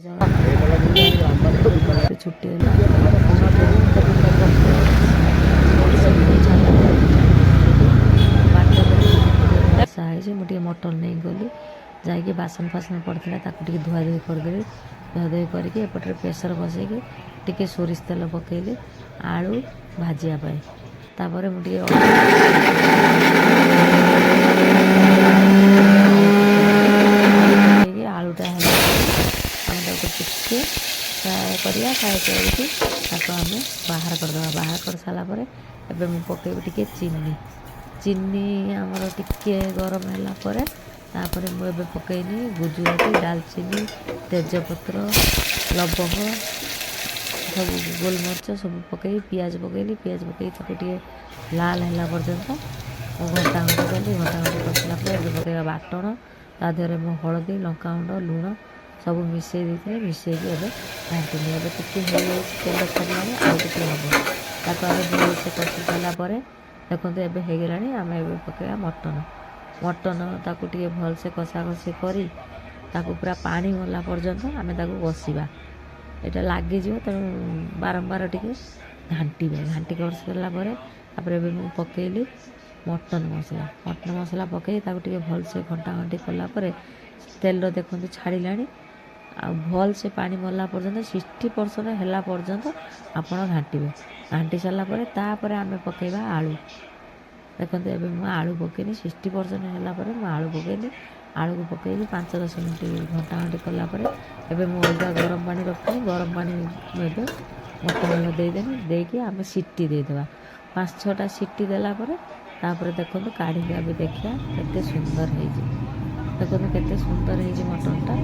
ଛୁଟି ବର୍ଷା ହେଇଛି। ମୁଁ ଟିକେ ମଟନ ନେଇ ଗଲି, ଯାଇକି ବାସନ ଫାସନ ପଡ଼ିଥିଲା ତାକୁ ଟିକେ ଧୁଆଧୁଇ କରିଦେଲି। ଧୁଆଧୁଇ କରିକି ଏପଟରେ ପ୍ରେସର ବସେଇକି ଟିକେ ସୋରିଷ ତେଲ ପକେଇଲି ଆଳୁ ଭାଜିବା ପାଇଁ। ତାପରେ ମୁଁ ଟିକେ ଆଳୁଟା ହେଲା ଆମେ ତାକୁ ଟିକେ ଫ୍ରାଏ କରିବା। ଫ୍ରାଏ କରିକି ତାକୁ ଆମେ ବାହାର କରିଦେବା। ବାହାର କରିସାରିଲା ପରେ ଏବେ ମୁଁ ପକେଇବି ଟିକେ ଚିନି ଆମର ଟିକେ ଗରମ ହେଲା ପରେ ତାପରେ ମୁଁ ଏବେ ପକେଇନି ଗୁଜୁରାତି, ଡାଲଚିନି, ତେଜପତ୍ର, ଲବଙ୍ଗ, ସବୁ ଗୋଲମରିଚ ସବୁ ପକେଇ ପିଆଜ ପକେଇଲି। ପିଆଜ ପକେଇ ତାକୁ ଟିକେ ଲାଲ ହେଲା ପର୍ଯ୍ୟନ୍ତ ମୁଁ ଘଣ୍ଟା ଘଣ୍ଟି କଲି। ଘଣ୍ଟା ଘଣ୍ଟି କରିସାରିଲା ପରେ ଏବେ ପକେଇବା ବାଟଣ। ତା ଦେହରେ ମୁଁ ହଳଦୀ, ଲଙ୍କାଗୁଣ୍ଡ, ଲୁଣ ସବୁ ମିଶାଇ ଦେଇଥିଲି। ମିଶାଇକି ଏବେ ଘାଣ୍ଟିଲି। ଏବେ ଟିକେ ହେଇଯାଇଛି, ତେଲ ଛାଡ଼ିଲାଣି, ଆଉ ଟିକେ ହେବ। ତାକୁ ଆମେ ଭଲସେ କଷି ସାରିଲା ପରେ ଦେଖନ୍ତୁ ଏବେ ହେଇଗଲାଣି। ଆମେ ଏବେ ପକେଇବା ମଟନ ତାକୁ ଟିକେ ଭଲସେ କଷାକଷି କରି ତାକୁ ପୁରା ପାଣି ମଲା ପର୍ଯ୍ୟନ୍ତ ଆମେ ତାକୁ କଷିବା। ଏଇଟା ଲାଗିଯିବ, ତେଣୁ ବାରମ୍ବାର ଟିକେ ଘାଣ୍ଟିବେ। ଘାଣ୍ଟି କରିସାରିଲା ପରେ ତାପରେ ଏବେ ମୁଁ ପକେଇଲି ମଟନ ମସଲା ପକେଇ ତାକୁ ଟିକେ ଭଲସେ ଘଣ୍ଟା ଘଣ୍ଟି କଲା ପରେ ତେଲ ଦେଖନ୍ତୁ ଛାଡ଼ିଲାଣି। ଆଉ ଭଲସେ ପାଣି ମଲା ପର୍ଯ୍ୟନ୍ତ 60% ହେଲା ପର୍ଯ୍ୟନ୍ତ ଆପଣ ଘାଣ୍ଟିବେ। ଘାଣ୍ଟି ସାରିଲା ପରେ ତାପରେ ଆମେ ପକେଇବା ଆଳୁ। ଦେଖନ୍ତୁ ଏବେ ମୁଁ ଆଳୁ ପକେଇନି, 60% ହେଲା ପରେ ମୁଁ ଆଳୁ ପକେଇଲି। ଆଳୁକୁ ପକେଇକି 5-10 ମିନିଟ୍ ଘଣ୍ଟା ଘଣ୍ଟି କଲା ପରେ ଏବେ ମୁଁ ଅଲଗା ଗରମ ପାଣି ରଖିଥିଲି। ଗରମ ପାଣି ମୁଁ ଏବେ ମଟନ ଦେଇଦେଲି। ଦେଇକି ଆମେ ସିଟି ଦେଇଦେବା। 5-6ଟା ସିଟି ଦେଲା ପରେ ତାପରେ ଦେଖନ୍ତୁ କାଢ଼ିକି ଆମେ ଦେଖିବା କେତେ ସୁନ୍ଦର ହେଇଛି। ଦେଖନ୍ତୁ କେତେ ସୁନ୍ଦର ହେଇଛି ମଟନଟା।